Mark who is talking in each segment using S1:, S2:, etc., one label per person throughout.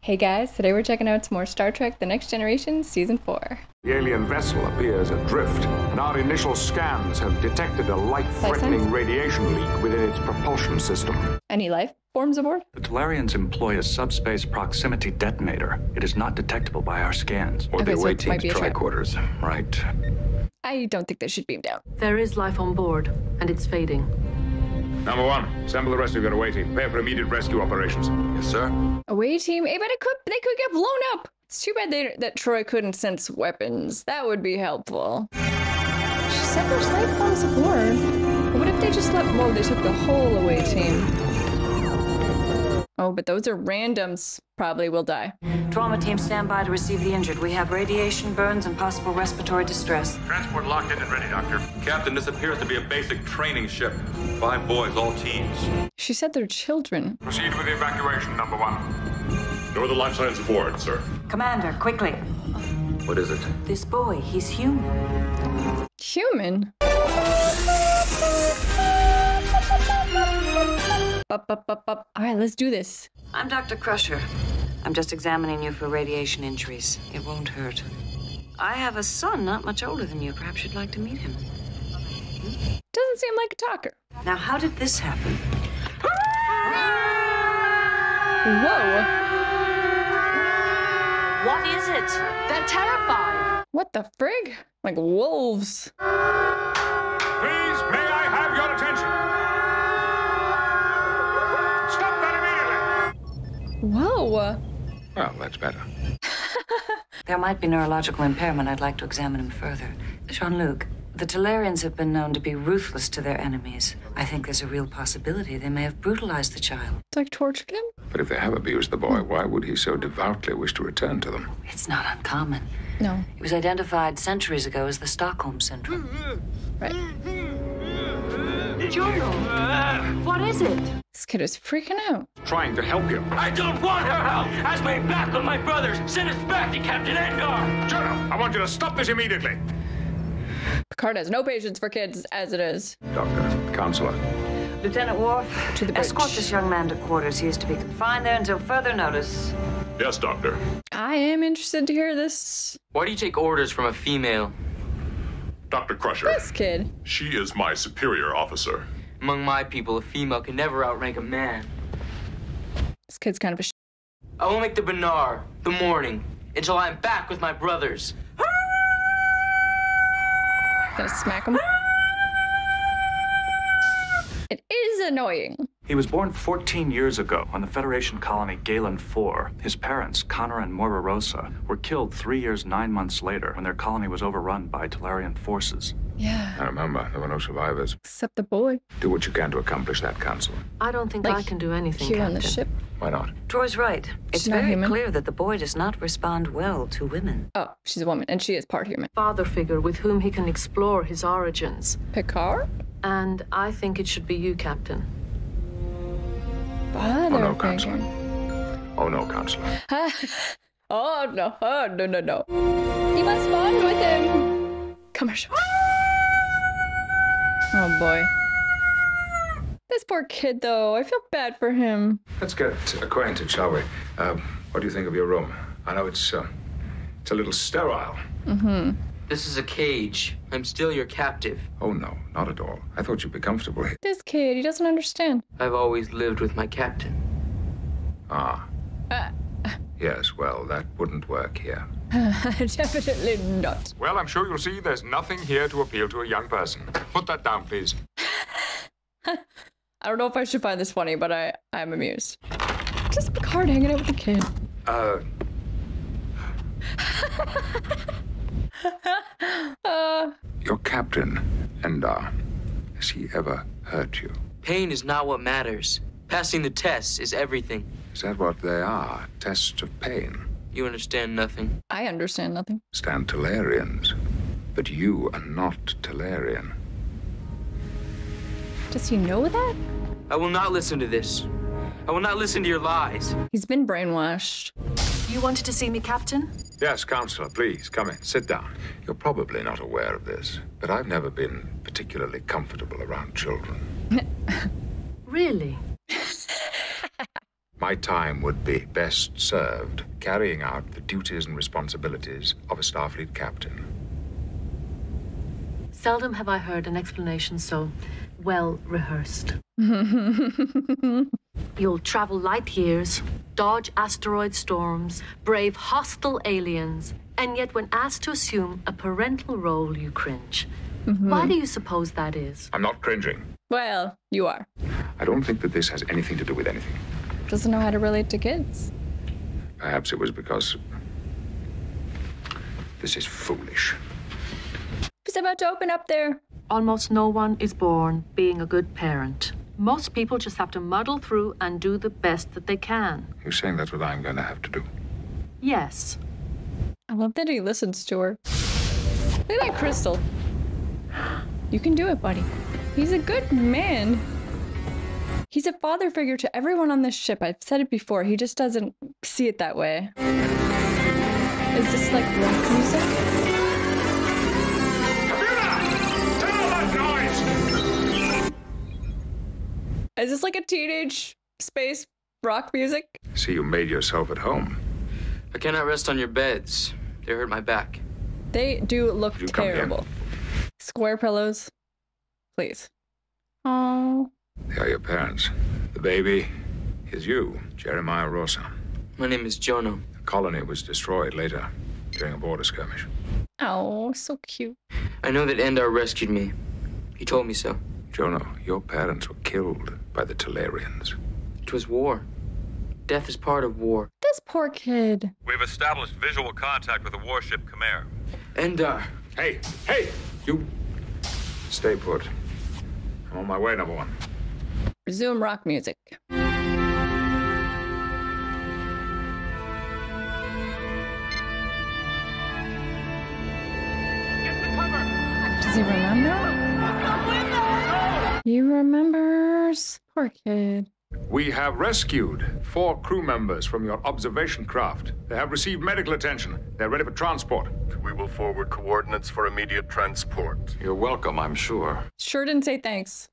S1: Hey guys, today we're checking out some more Star Trek The Next Generation Season 4.
S2: The alien vessel appears adrift, and our initial scans have detected a life-threatening radiation leak within its propulsion system.
S1: Any life forms aboard?
S3: The Talarians employ a subspace proximity detonator. It is not detectable by our scans.
S2: Or
S1: Okay,
S2: the
S1: so
S2: away
S1: it might
S2: team's
S1: be a trap.
S2: tricorders. Right.
S1: I don't think they should beam down.
S4: There is life on board, and it's fading.
S2: Number one, assemble the rest of your away team. Prepare for immediate rescue operations. Yes, sir.
S1: Away team, but they could get blown up. It's too bad that Troy couldn't sense weapons. That would be helpful. She said there's life forms aboard. But what if they just they took the whole away team? Oh, but those are randoms. Probably will die.
S5: Trauma team, stand by to receive the injured. We have radiation burns and possible respiratory distress.
S6: Transport locked in and ready, Doctor. Captain, this appears to be a basic training ship. 5 boys, all teens.
S1: She said they're children.
S2: Proceed with the evacuation, number one.
S6: Lower the life signs aboard, sir.
S5: Commander, quickly.
S2: What is it?
S5: This boy, he's human.
S1: Human? All right, let's do this.
S5: I'm Dr. Crusher. I'm just examining you for radiation injuries. It won't hurt. I have a son not much older than you. Perhaps you'd like to meet him.
S1: Doesn't seem like a talker.
S5: Now, how did this happen?
S1: Whoa.
S4: What is it? They're terrified.
S1: What the frig? Like wolves.
S2: Please, may I have your attention? Stop that immediately!
S1: Whoa.
S2: Well, that's better.
S5: There might be neurological impairment. I'd like to examine him further. Jean-Luc, the Talarians have been known to be ruthless to their enemies. I think there's a real possibility they may have brutalized the child.
S1: It's like tortured him?
S2: But if they have abused the boy, why would he so devoutly wish to return to them?
S5: It's not uncommon.
S1: No.
S5: It was identified centuries ago as the Stockholm Syndrome.
S1: Right.
S4: Jono, what is it?
S1: This kid is freaking out.
S2: Trying to help you.
S7: I don't want her help! Ask me back with my brothers! Send us back to Captain Engar!
S2: Jono, I want you to stop this immediately.
S1: Picard has no patience for kids as it is.
S2: Doctor, counselor.
S5: Lieutenant Worf,
S1: To the bridge.
S5: escort this young man to quarters. He is to be confined there until further notice.
S6: Yes, Doctor.
S1: I am interested to hear this.
S7: Why do you take orders from a female?
S6: Dr. Crusher.
S1: This kid.
S6: She is my superior officer.
S7: Among my people, a female can never outrank a man.
S1: This kid's kind of a
S7: I will make the Benar, the morning, until I am back with my brothers.
S1: Gonna smack him. It is annoying.
S3: He was born 14 years ago on the Federation colony Galen 4. His parents, Connor and Moira Rosa, were killed 3 years, 9 months later when their colony was overrun by Talarian forces.
S1: Yeah.
S2: I remember, there were no survivors.
S1: Except the boy.
S2: Do what you can to accomplish that, counselor.
S4: I don't think I can do anything,
S1: Here
S4: Captain.
S1: on the ship.
S2: Why not?
S5: Troy's right. It's
S1: She's not
S5: very
S1: human.
S5: clear that the boy does not respond well to women.
S1: Oh, she's a woman, and she is part human.
S4: Father figure with whom he can explore his origins.
S1: Picard?
S4: And I think it should be you, Captain.
S1: Father
S2: no,
S1: figure.
S2: counselor. Oh, no, counselor.
S1: Oh, no. Oh, no, no, no. You must bond with him. Commercial. Oh, boy. This poor kid, though. I feel bad for him.
S2: Let's get acquainted, shall we? What do you think of your room? I know it's a little sterile.
S7: This is a cage. I'm still your captive.
S2: Oh, no, not at all. I thought you'd be comfortable here.
S1: This kid, he doesn't understand.
S7: I've always lived with my captain.
S2: Ah. Yes, well, that wouldn't work here.
S1: Definitely not.
S2: Well, I'm sure you'll see there's nothing here to appeal to a young person. Put that down, please.
S1: I don't know if I should find this funny, but I'm amused. Just Picard hanging out with the kid.
S2: Your captain, Endar, has he ever hurt you?
S7: Pain is not what matters. Passing the test is everything.
S2: Is that what they are? Tests of pain?
S7: You understand nothing.
S1: I understand nothing.
S2: Stand Talarians. But you are not Talarian.
S1: Does he know that?
S7: I will not listen to this. I will not listen to your lies.
S1: He's been brainwashed.
S4: You wanted to see me, Captain?
S2: Yes, Counselor, please, come in. Sit down. You're probably not aware of this, but I've never been particularly comfortable around children.
S4: Really?
S2: My time would be best served carrying out the duties and responsibilities of a Starfleet captain.
S4: Seldom have I heard an explanation so well rehearsed. You'll travel light years, dodge asteroid storms, brave hostile aliens, and yet when asked to assume a parental role, you cringe. Why do you suppose that is?
S2: I'm not cringing.
S1: Well, you are.
S2: I don't think that this has anything to do with anything.
S1: Doesn't know how to relate to kids.
S2: Perhaps it was because this is foolish.
S1: It's about to open up there.
S4: Almost no one is born being a good parent. Most people just have to muddle through and do the best that they can.
S2: You're saying that's what I'm going to have to do?
S4: Yes.
S1: I love that he listens to her. Look at that crystal. You can do it, buddy. He's a good man. He's a father figure to everyone on this ship. I've said it before. He just doesn't see it that way. Is this like rock music? Is this like a teenage space rock music?
S2: See, you made yourself at home.
S8: I cannot rest on your beds. They hurt my back.
S1: They do look
S2: You come
S1: terrible.
S2: here.
S1: Square pillows. Please. Oh.
S2: They are your parents. The baby is you, Jeremiah Rosa.
S8: My name is Jono.
S2: The colony was destroyed later during a border skirmish.
S1: Oh, so cute.
S8: I know that Endar rescued me. He told me so.
S2: Jono, your parents were killed by the Talarians.
S8: It was war. Death is part of war.
S1: This poor kid.
S6: We've established visual contact with the warship Khmer.
S8: Endar.
S2: Hey, you stay put. I'm on my way, number one.
S1: Resume rock music. Does he remember? He remembers. Poor kid.
S2: We have rescued 4 crew members from your observation craft. They have received medical attention. They're ready for transport.
S9: We will forward coordinates for immediate transport.
S2: You're welcome, I'm sure.
S1: Sure didn't say thanks.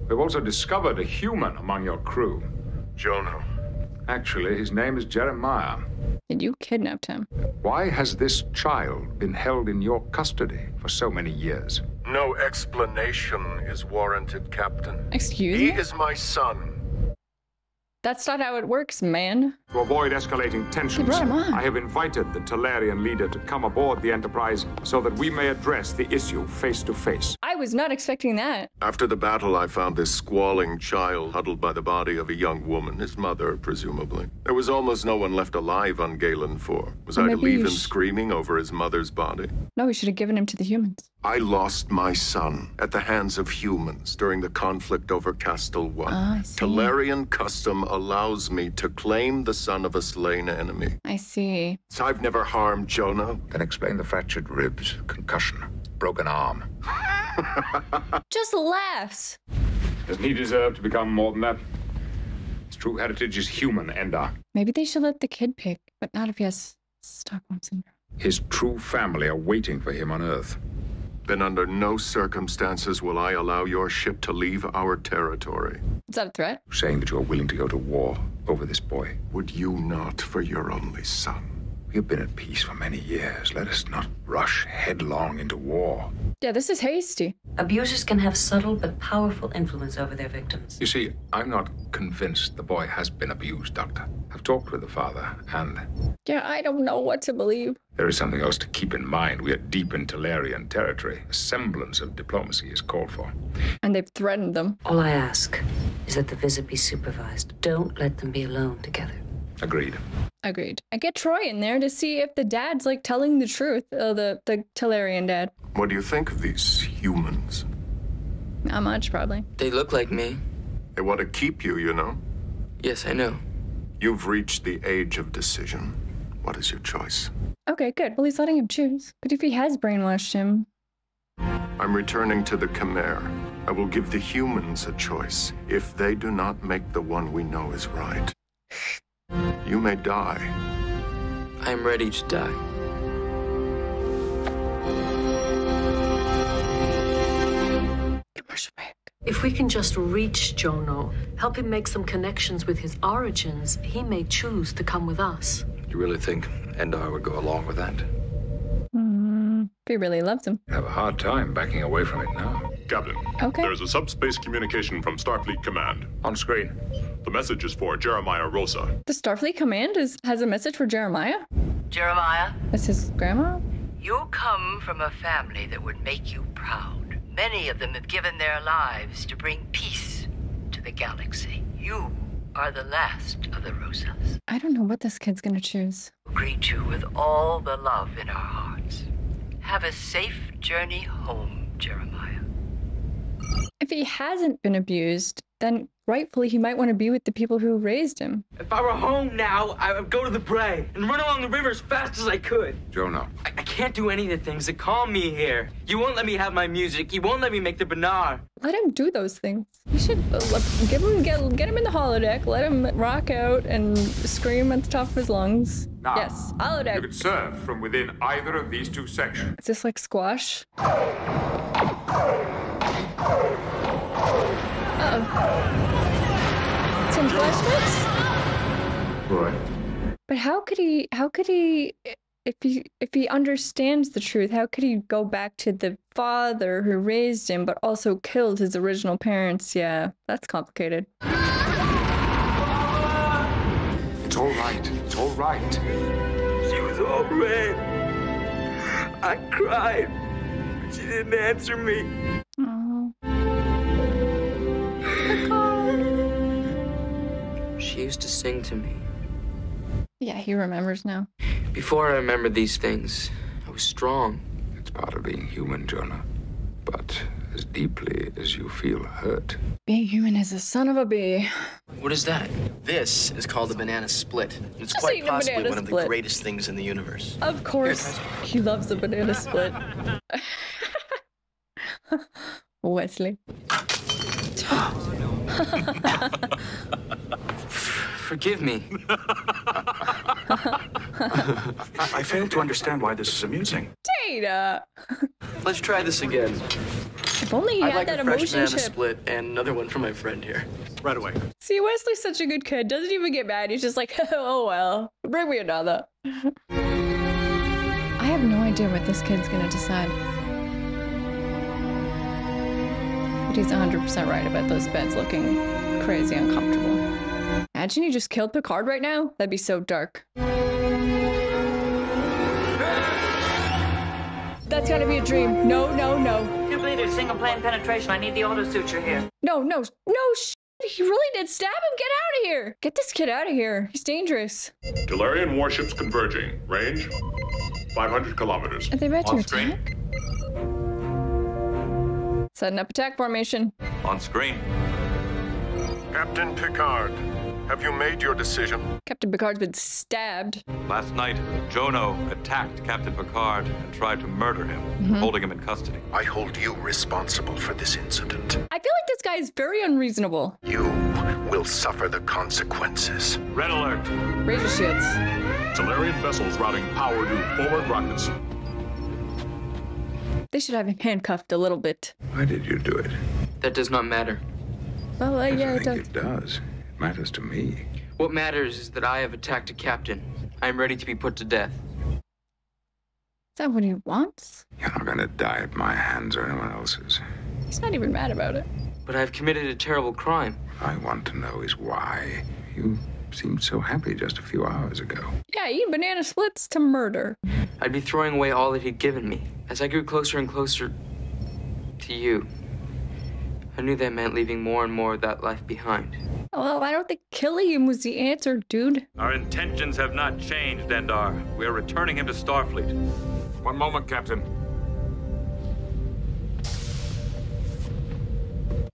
S2: We've also discovered a human among your crew.
S9: Jono.
S2: Actually, his name is Jeremiah.
S1: And you kidnapped him.
S2: Why has this child been held in your custody for so many years?
S9: No explanation is warranted, Captain.
S1: Excuse
S9: He
S1: me?
S9: is my son.
S1: That's not how it works, man.
S2: To avoid escalating tensions,
S1: brought him on.
S2: I have invited the Talarian leader to come aboard the Enterprise so that we may address the issue face to face.
S1: I was not expecting that.
S9: After the battle, I found this squalling child huddled by the body of a young woman, his mother, presumably. There was almost no one left alive on Galen 4. Was I to
S1: Maybe
S9: leave
S1: you
S9: him screaming over his mother's body?
S1: No, we should have given him to the humans.
S9: I lost my son at the hands of humans during the conflict over Castle 1.
S1: I see.
S9: Talarian custom allows me to claim the son of a slain enemy.
S1: I see.
S9: So I've never harmed Jono.
S2: Then explain the fractured ribs, concussion, broken arm.
S1: Just laughs.
S2: Doesn't he deserve to become more than that? His true heritage is human, Endar.
S1: Maybe they should let the kid pick, but not if he has Stockholm Syndrome.
S2: His true family are waiting for him on Earth.
S9: Then under no circumstances will I allow your ship to leave our territory.
S1: Is that a threat?
S2: Saying that you are willing to go to war over this boy.
S9: Would you not for your only son?
S2: We have been at peace for many years. Let us not rush headlong into war.
S1: Yeah, this is hasty.
S5: Abusers can have subtle but powerful influence over their victims.
S2: You see, I'm not convinced the boy has been abused, Doctor. I've talked with the father, and
S1: Yeah, I don't know what to believe.
S2: there is something else to keep in mind. We are deep in Talarian territory. A semblance of diplomacy is called for.
S1: And they've threatened them.
S5: All I ask is that the visit be supervised. Don't let them be alone together.
S2: Agreed.
S1: Agreed. I get Troy in there to see if the dad's like telling the truth. The Talarian dad.
S9: What do you think of these humans?
S1: Not much, probably.
S8: They look like me.
S9: They want to keep you, you know.
S8: Yes, I know.
S9: You've reached the age of decision. What is your choice?
S1: Okay, good. Well, he's letting him choose. But if he has brainwashed him,
S9: I'm returning to the Khmer. I will give the humans a choice. If they do not make the one we know is right, you may die.
S8: I am ready to die.
S1: commercial break.
S5: If
S4: If we can just reach Jono, help him make some connections with his origins, he may choose to come with us.
S10: You really think Endar would go along with that?
S1: If he really loves him.
S10: I have a hard time backing away from it now.
S11: Captain.
S1: Okay.
S11: There's a subspace communication from Starfleet Command.
S10: On screen.
S11: The message is for Jeremiah Rosa.
S1: The Starfleet Command has a message for Jeremiah?
S12: Jeremiah?
S1: That's his grandma?
S12: You come from a family that would make you proud. Many of them have given their lives to bring peace to the galaxy. You are the last of the Rosas.
S1: I don't know what this kid's gonna choose.
S12: Greet you with all the love in our hearts. Have a safe journey home, Jeremiah.
S1: If he hasn't been abused, then rightfully he might want to be with the people who raised him.
S7: If I were home now, I would go to the Bray and run along the river as fast as I could.
S10: Jono.
S7: I can't do any of the things that calm me here. You won't let me have my music. You won't let me make the banar.
S1: Let him do those things. You should get him in the holodeck, let him rock out and scream at the top of his lungs.
S2: Now,
S1: yes, holodeck.
S2: You could serve from within either of these two sections.
S1: Is this like squash? Some flashbacks?
S2: Right.
S1: But how could he, if he understands the truth, how could he go back to the father who raised him, but also killed his original parents? Yeah, that's complicated.
S2: It's all right. It's all right.
S7: She was all red. I cried. She didn't answer me.
S1: Oh.
S8: She used to sing to me.
S1: Yeah, he remembers now.
S8: Before I remembered these things, I was strong.
S10: It's part of being human, Jonah. But as deeply as you feel hurt.
S1: Being human is a son of a bee.
S8: What is that? This is called a banana split. It's
S1: Just
S8: quite
S1: eating a
S8: possibly
S1: banana
S8: one of
S1: split.
S8: the greatest things in the universe.
S1: Of course. He loves a banana split. Wesley.
S3: Forgive me. I fail to understand why this is amusing.
S1: Data!
S8: Let's try this again.
S1: If only he
S8: I'd
S1: had
S8: like
S1: that
S8: a fresh
S1: emotion
S8: banana
S1: chip.
S8: split and another one for my friend here.
S10: Right away.
S1: See, Wesley's such a good kid. Doesn't even get mad. He's just like, oh well, bring me another. I have no idea what this kid's gonna decide. But he's 100% right about those beds looking crazy uncomfortable. Imagine he just killed Picard right now? That'd be so dark. That's gotta be a dream. No, no, no.
S12: Completed single plane penetration. I need the auto suture here.
S1: No, no, no, he really did stab him. Get out of here. Get this kid out of here. He's dangerous.
S11: Tellurian warships converging. Range 500 kilometers.
S1: Are they about to
S6: On screen.
S1: attack? Setting up attack formation.
S6: On screen.
S9: Captain Picard, have you made your decision?
S1: Captain Picard's been stabbed.
S6: Last night, Jono attacked Captain Picard and tried to murder him, holding him in custody.
S9: I hold you responsible for this incident.
S1: I feel like this guy is very unreasonable.
S9: You will suffer the consequences.
S6: Red alert.
S1: Raise your shields.
S11: Tellurian vessels routing power to forward rockets.
S1: They should have him handcuffed a little bit.
S10: Why did you do it?
S8: That does not matter.
S1: Well, yeah,
S10: I
S1: it
S10: think
S1: does.
S10: it does. It matters to me.
S8: What matters is that I have attacked a captain. I am ready to be put to death.
S1: Is that what he wants?
S10: You're not gonna die at my hands or anyone else's.
S1: He's not even mad about it.
S8: But I have committed a terrible crime.
S10: What I want to know is why. You seemed so happy just a few hours ago.
S1: Yeah, eat banana splits to murder.
S8: I'd be throwing away all that he'd given me. As I grew closer and closer to you, I knew that meant leaving more and more of that life behind.
S1: Well, I don't think killing him was the answer, dude.
S6: Our intentions have not changed, Endar. We are returning him to Starfleet.
S2: One moment, Captain.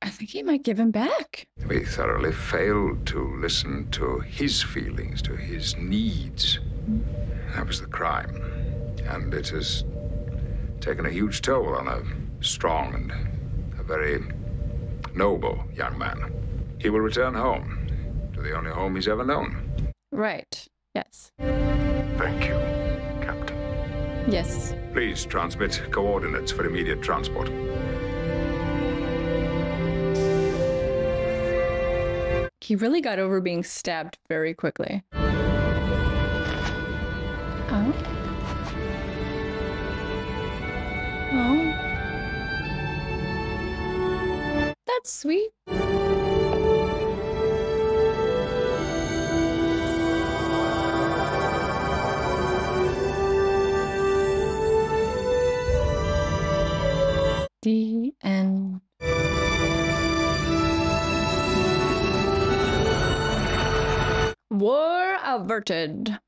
S1: I think he might give him back.
S10: We thoroughly failed to listen to his feelings, to his needs. That was the crime. And it has taken a huge toll on a strong and a very noble young man. He will return home, to the only home he's ever known.
S1: Right. Yes.
S9: Thank you, Captain.
S1: Yes.
S10: Please transmit coordinates for immediate transport.
S1: He really got over being stabbed very quickly. Oh. Oh. That's sweet. The end. War averted.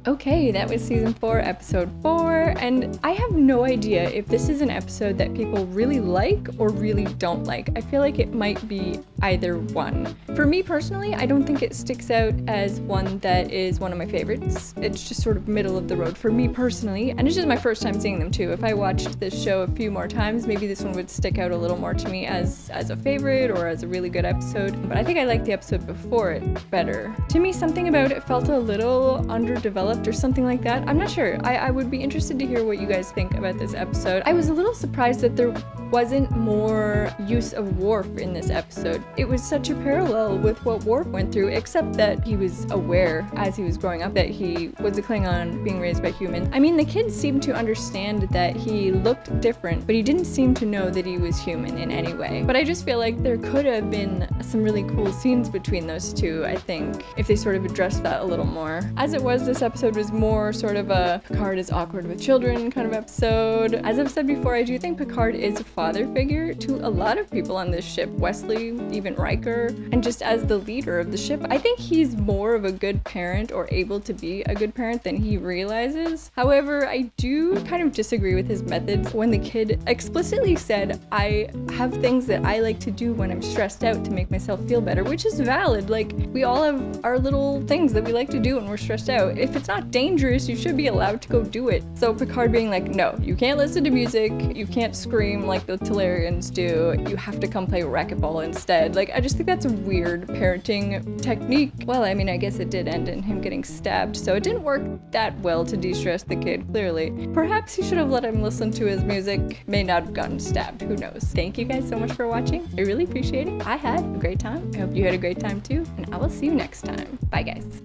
S1: Okay, that was season 4, episode 4, and I have no idea if this is an episode that people really like or really don't like. I feel like it might be either one. For me personally, I don't think it sticks out as one that is one of my favorites. It's just sort of middle of the road for me personally, and it's just my first time seeing them too. If I watched this show a few more times, maybe this one would stick out a little more to me as a favorite or as a really good episode, but I think I liked the episode before it better. To me, something about it felt a little underdeveloped or something like that. I'm not sure. I would be interested to hear what you guys think about this episode. I was a little surprised that there wasn't more use of Worf in this episode. It was such a parallel with what Worf went through, except that he was aware as he was growing up that he was a Klingon being raised by humans. I mean, the kids seemed to understand that he looked different, but he didn't seem to know that he was human in any way. But I just feel like there could have been some really cool scenes between those two, I think, if they sort of addressed that a little more. As it was, this episode was more sort of a Picard is awkward with children kind of episode. As I've said before, I do think Picard is a father figure to a lot of people on this ship, Wesley, even Riker, and just as the leader of the ship, I think he's more of a good parent or able to be a good parent than he realizes. However, I do kind of disagree with his methods when the kid explicitly said, I have things that I like to do when I'm stressed out to make myself feel better, which is valid. Like, we all have our little things that we like to do when we're stressed out. If it's not dangerous, you should be allowed to go do it. So Picard being like, no, you can't listen to music, you can't scream like the Talarians do, you have to come play racquetball instead. Like, I just think that's a weird parenting technique. Well, I mean, I guess it did end in him getting stabbed, so it didn't work that well to de-stress the kid, clearly. Perhaps he should have let him listen to his music, may not have gotten stabbed, who knows. Thank you guys so much for watching. I really appreciate it. I had a great time. I hope you had a great time too, and I will see you next time. Bye, guys.